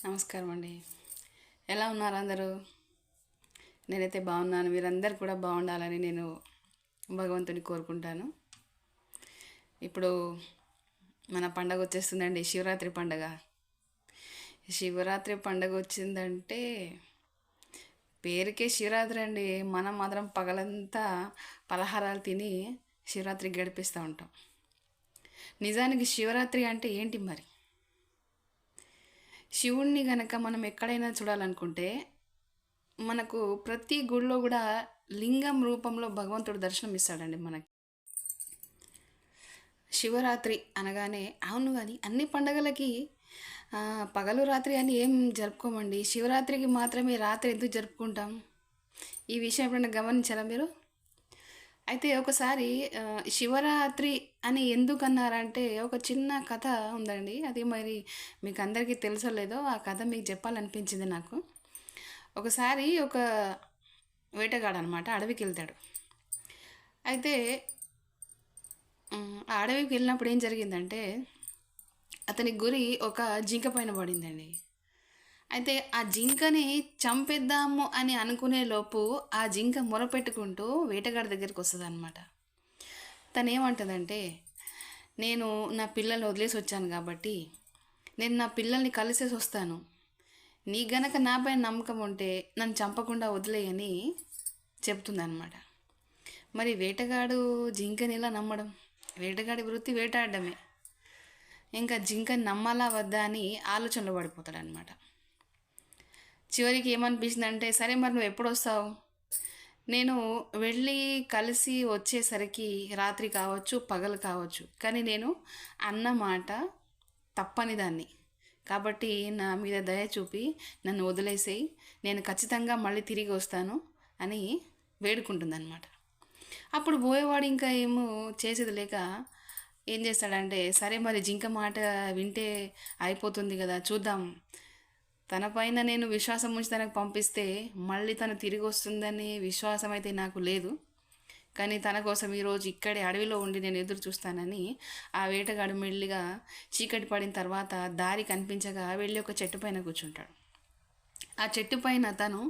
నమస్కారం అండి. ఎలా ఉన్నారు అందరూ? నేనైతే బాగున్నాను. మీరందరూ కూడా బాగుండాలని నేను భగవంతుని కోరుకుంటాను. ఇప్పుడు మన పండగ వచ్చేస్తుందండి, శివరాత్రి పండగ. శివరాత్రి పండగ వచ్చిందంటే పేరుకే శివరాత్రి అండి. మనం మాత్రం పగలంతా పలహారాలు తిని శివరాత్రి గడిపిస్తూ ఉంటాం. నిజానికి శివరాత్రి అంటే ఏంటి మరి? శివుణ్ణి గనక మనం ఎక్కడైనా చూడాలనుకుంటే మనకు ప్రతి గుడిలో కూడా లింగం రూపంలో భగవంతుడు దర్శనం ఇస్తాడండి మనకి. శివరాత్రి అనగానే అవును, కానీ అన్ని పండగలకి పగలు రాత్రి అని ఏం జరుపుకోమండి. శివరాత్రికి మాత్రమే రాత్రి ఎందుకు జరుపుకుంటాం? ఈ విషయం ఎప్పుడైనా గమనించారా మీరు? అయితే ఒకసారి శివరాత్రి అని ఎందుకు అన్నారంటే ఒక చిన్న కథ ఉందండి. అది మరి మీకు అందరికీ తెలుసో లేదో ఆ కథ మీకు చెప్పాలనిపించింది నాకు. ఒకసారి ఒక వేటగాడు అనమాట అడవికి వెళ్తాడు. అయితే ఆ అడవికి వెళ్ళినప్పుడు ఏం జరిగిందంటే అతని గురి ఒక జింక పైన పడిందండి. అయితే ఆ జింకని చంపేద్దాము అని అనుకునే లోపు ఆ జింక మొరపెట్టుకుంటూ వేటగాడి దగ్గరికి వస్తుంది అనమాట. తను ఏమంటుందంటే, నేను నా పిల్లల్ని వదిలేసి వచ్చాను కాబట్టి నేను నా పిల్లల్ని కలిసేసి వస్తాను, నీ గనక నాపై నమ్మకం ఉంటే నన్ను చంపకుండా వదిలేయని చెప్తుందన్నమాట. మరి వేటగాడు జింకని ఎలా నమ్మడం? వేటగాడి వృత్తి వేటాడడమే. ఇంకా జింకని నమ్మాలా వద్దా అని ఆలోచనలో పడిపోతాడనమాట. చివరికి ఏమనిపించిందంటే, సరే మరి నువ్వు ఎప్పుడు వస్తావు? నేను వెళ్ళి కలిసి వచ్చేసరికి రాత్రి కావచ్చు, పగలు కావచ్చు, కానీ నేను అన్న మాట తప్పని దాన్ని, కాబట్టి నా మీద దయ చూపి నన్ను వదిలేసేయి, నేను ఖచ్చితంగా మళ్ళీ తిరిగి వస్తాను అని వేడుకుంటుందన్నమాట. అప్పుడు పోయేవాడు ఇంకా ఏమో చేసేది లేక ఏం చేస్తాడంటే, సరే మరి జింక మాట వింటే అయిపోతుంది కదా, చూద్దాం, తన పైన నేను విశ్వాసం ఉంచి తనకు పంపిస్తే మళ్ళీ తను తిరిగి వస్తుందనే విశ్వాసం అయితే నాకు లేదు, కానీ తన కోసం ఈరోజు ఇక్కడే అడవిలో ఉండి నేను ఎదురు చూస్తానని ఆ వేటగాడు మెల్లిగా చీకటి పడిన తర్వాత దారి కనిపించగా వెళ్ళి ఒక చెట్టు పైన కూర్చుంటాడు. ఆ చెట్టు పైన తను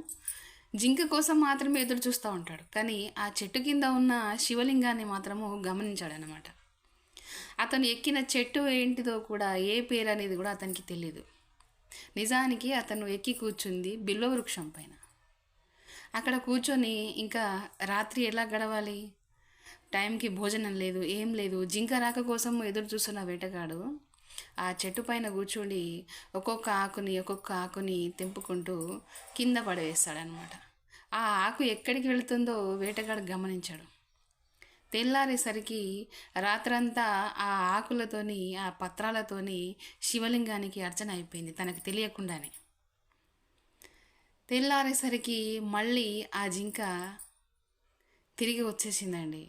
జింక కోసం మాత్రమే ఎదురు చూస్తూ ఉంటాడు, కానీ ఆ చెట్టు కింద ఉన్న శివలింగాన్ని మాత్రము గమనించాడనమాట. అతను ఎక్కిన చెట్టు ఏంటిదో కూడా, ఏ పేరు అనేది కూడా అతనికి తెలియదు. నిజానికి అతను ఎక్కి కూర్చుంది బిల్వ వృక్షం పైన. అక్కడ కూర్చొని ఇంకా రాత్రి ఎలా గడవాలి? టైంకి భోజనం లేదు, ఏం లేదు. జింక రాక కోసం ఎదురు చూస్తున్న వేటగాడు ఆ చెట్టు పైన కూర్చొని ఒక్కొక్క ఆకుని తెంపుకుంటూ కింద పడవేస్తాడనమాట. ఆ ఆకు ఎక్కడికి వెళుతుందో వేటగాడు గమనించాడు. తెల్లారేసరికి రాత్రంతా ఆ ఆకులతోని, ఆ పత్రాలతోని శివలింగానికి అర్చన అయిపోయింది తనకు తెలియకుండానే. తెల్లారేసరికి మళ్ళీ ఆ జింక తిరిగి వచ్చేసిందండి.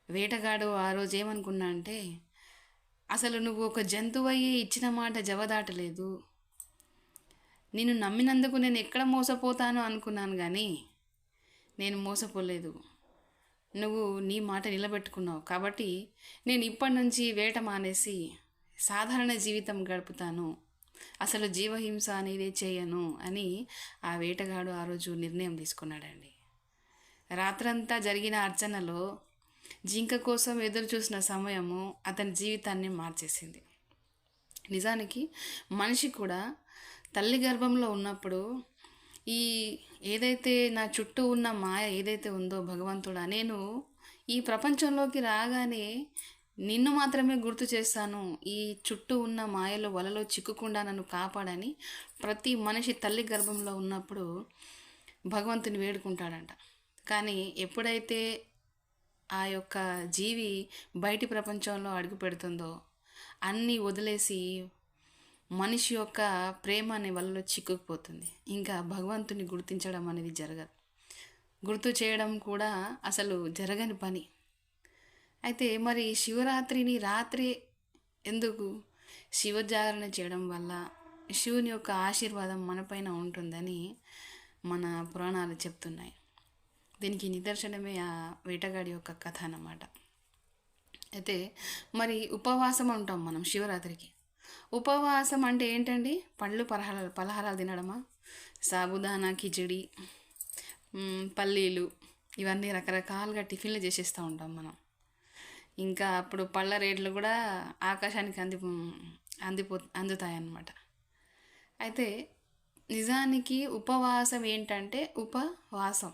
వేటగాడు ఆ రోజు ఏమనుకున్నా అంటే, అసలు నువ్వు ఒక జంతువయ్యి ఇచ్చిన మాట జవదాటలేదు, నిన్ను నమ్మినందుకు నేను ఎక్కడ మోసపోతానో అనుకున్నాను, కానీ నేను మోసపోలేదు, నువ్వు నీ మాట నిలబెట్టుకున్నావు, కాబట్టి నేను ఇప్పటి నుంచి వేట మానేసి సాధారణ జీవితం గడుపుతాను, అసలు జీవహింస అనేది చేయను అని ఆ వేటగాడు ఆ రోజు నిర్ణయం తీసుకున్నాడండి. రాత్రంతా జరిగిన అర్చనలో జింక కోసం ఎదురు చూసిన సమయము అతని జీవితాన్ని మార్చేసింది. నిజానికి మనిషి కూడా తల్లి గర్భంలో ఉన్నప్పుడు ఈ ఏదైతే నా చుట్టూ ఉన్న మాయ ఏదైతే ఉందో, భగవంతుడా, నేను ఈ ప్రపంచంలోకి రాగానే నిన్ను మాత్రమే గుర్తు చేస్తాను, ఈ చుట్టూ ఉన్న మాయలో వలలో చిక్కుకుండా నన్ను కాపాడని ప్రతి మనిషి తల్లి గర్భంలో ఉన్నప్పుడు భగవంతుని వేడుకుంటాడంట. కానీ ఎప్పుడైతే ఆ యొక్క జీవి బయటి ప్రపంచంలో అడుగు పెడుతుందో అన్నీ వదిలేసి మనిషి యొక్క ప్రేమ అనే వలలో చిక్కుకుపోతుంది. ఇంకా భగవంతుని గుర్తించడం అనేది జరగదు, గుర్తు చేయడం కూడా అసలు జరగని పని. అయితే మరి శివరాత్రిని రాత్రి ఎందుకు? శివజాగరణ చేయడం వల్ల శివుని యొక్క ఆశీర్వాదం మనపైన ఉంటుందని మన పురాణాలు చెప్తున్నాయి. దీనికి నిదర్శనమే ఆ వేటగాడి యొక్క కథ అన్నమాట. అయితే మరి ఉపవాసం ఉంటాం మనం శివరాత్రికి. ఉపవాసం అంటే ఏంటండి? పళ్ళు పలహారాలు తినడమా? సాబుదానా కిచిడి, పల్లీలు, ఇవన్నీ రకరకాలుగా టిఫిన్లు చేసేస్తూ ఉంటాం మనం. ఇంకా అప్పుడు పళ్ళ రేట్లు కూడా ఆకాశానికి అందుతాయన్నమాట. అయితే నిజానికి ఉపవాసం ఏంటంటే ఉపవాసం.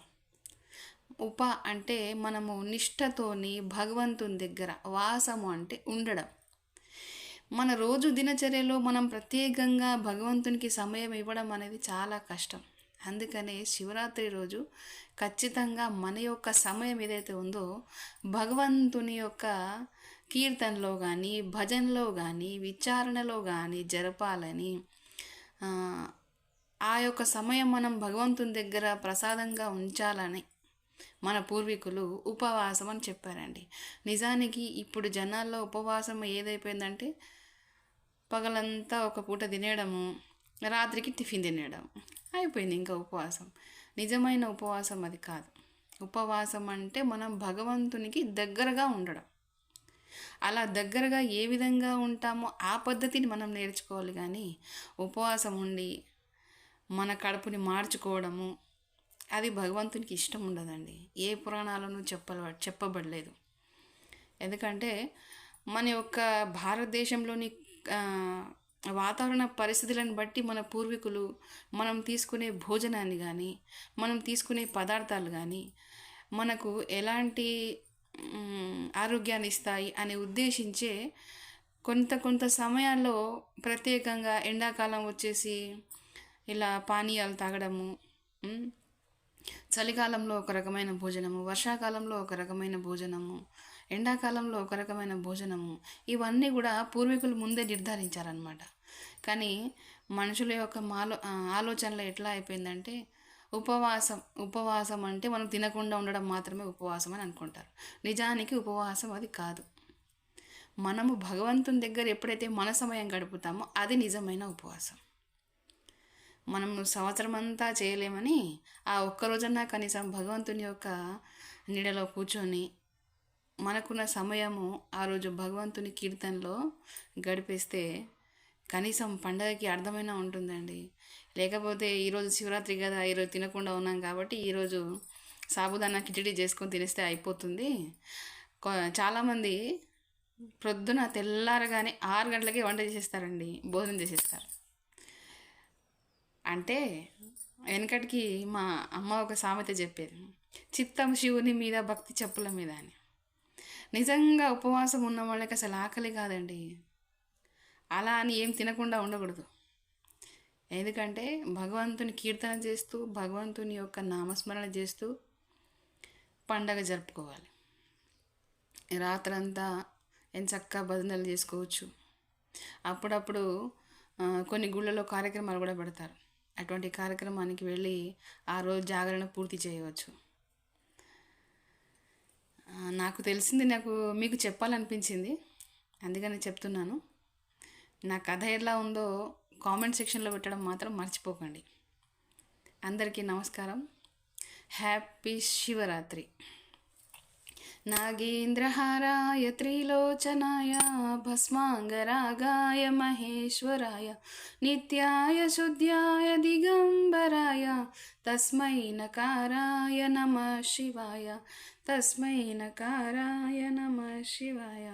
అంటే మనము నిష్టతోని భగవంతుని దగ్గర, వాసము అంటే ఉండడం. మన రోజు దినచర్యలో మనం ప్రత్యేకంగా భగవంతునికి సమయం ఇవ్వడం అనేది చాలా కష్టం. అందుకనే శివరాత్రి రోజు ఖచ్చితంగా మన యొక్క సమయం ఏదైతే ఉందో భగవంతుని యొక్క కీర్తనలో కానీ, భజనలో కానీ, విచారణలో కానీ జరపాలని, ఆ యొక్క సమయం మనం భగవంతుని దగ్గర ప్రసాదంగా ఉంచాలని మన పూర్వీకులు ఉపవాసం అని చెప్పారండి. నిజానికి ఇప్పుడు జనాల్లో ఉపవాసం ఏదైపోయిందంటే పగలంతా ఒక పూట తినేయడము, రాత్రికి టిఫిన్ తినేయడం అయిపోయింది ఇంకా ఉపవాసం. నిజమైన ఉపవాసం అది కాదు. ఉపవాసం అంటే మనం భగవంతునికి దగ్గరగా ఉండడం. అలా దగ్గరగా ఏ విధంగా ఉంటామో ఆ పద్ధతిని మనం నేర్చుకోవాలి. కానీ ఉపవాసం ఉండి మన కడుపుని మార్చుకోవడము అది భగవంతునికి ఇష్టం ఉండదండి. ఏ పురాణాలను చెప్పబడలేదు. ఎందుకంటే మన యొక్క భారతదేశంలోని వాతావరణ పరిస్థితులను బట్టి మన పూర్వీకులు మనం తీసుకునే భోజనాన్ని కానీ, మనం తీసుకునే పదార్థాలు కానీ మనకు ఎలాంటి ఆరోగ్యాన్ని ఇస్తాయి అని ఉద్దేశించే కొంత సమయాల్లో ప్రత్యేకంగా ఎండాకాలం వచ్చేసి ఇలా పానీయాలు తాగడము, చలికాలంలో ఒక రకమైన భోజనము, వర్షాకాలంలో ఒక రకమైన భోజనము, ఎండాకాలంలో ఒక రకమైన భోజనము, ఇవన్నీ కూడా పూర్వీకులు ముందే నిర్ధారించారనమాట. కానీ మనుషుల యొక్క ఆలోచనలో ఎట్లా అయిపోయిందంటే ఉపవాసం అంటే మనం తినకుండా ఉండడం మాత్రమే ఉపవాసం అని అనుకుంటారు. నిజానికి ఉపవాసం అది కాదు. మనము భగవంతుని దగ్గర ఎప్పుడైతే మన సమయం గడుపుతామో అది నిజమైన ఉపవాసం. మనము సంవత్సరం అంతా చేయలేమని ఆ ఒక్కరోజన్నా కనీసం భగవంతుని యొక్క నీడలో కూర్చొని మనకున్న సమయము ఆ రోజు భగవంతుని కీర్తనలో గడిపేస్తే కనీసం పండగకి అర్థమైనా ఉంటుందండి. లేకపోతే ఈరోజు శివరాత్రి కదా, ఈరోజు తినకుండా ఉన్నాం కాబట్టి ఈరోజు సాబుదానా కిచిడి చేసుకొని తినేస్తే అయిపోతుంది. చాలామంది ప్రొద్దున తెల్లారగానే 6 గంటలకే వంట చేసేస్తారండి, భోజనం చేసేస్తారు. అంటే వెనకటికి మా అమ్మ ఒక సామెత చెప్పేది, చిత్తం శివుని మీద భక్తి చెప్పుల మీద అని. నిజంగా ఉపవాసం ఉన్న వాళ్ళకి అసలు ఆకలి కాదండి. అలా అని ఏం తినకుండా ఉండకూడదు. ఎందుకంటే భగవంతుని కీర్తన చేస్తూ, భగవంతుని యొక్క నామస్మరణ చేస్తూ పండగ జరుపుకోవాలి. రాత్రంతా ఎంచక్కా భజనలు చేసుకోవచ్చు. అప్పుడప్పుడు కొన్ని గుళ్ళలో కార్యక్రమాలు కూడా పెడతారు. అటువంటి కార్యక్రమానికి వెళ్ళి ఆ రోజు జాగరణ పూర్తి చేయవచ్చు. నాకు తెలిసింది మీకు చెప్పాలనిపించింది, అందుకని చెప్తున్నాను. నా కథ ఎలా ఉందో కామెంట్ సెక్షన్లో పెట్టడం మాత్రం మర్చిపోకండి. అందరికీ నమస్కారం. హ్యాపీ శివరాత్రి. నాగేంద్రహారాయ త్రిలోచనాయ భస్మాంగరాగాయ మహేశ్వరాయ నిత్యాయ శుద్ధ్యాయ దిగంబరాయ తస్మై నకారాయ నమః శివాయ. తస్మై నకారాయ నమః శివాయ.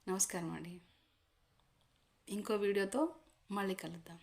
నమస్కారం అండి. ఇంకో వీడియోతో మళ్ళీ కలుద్దాం.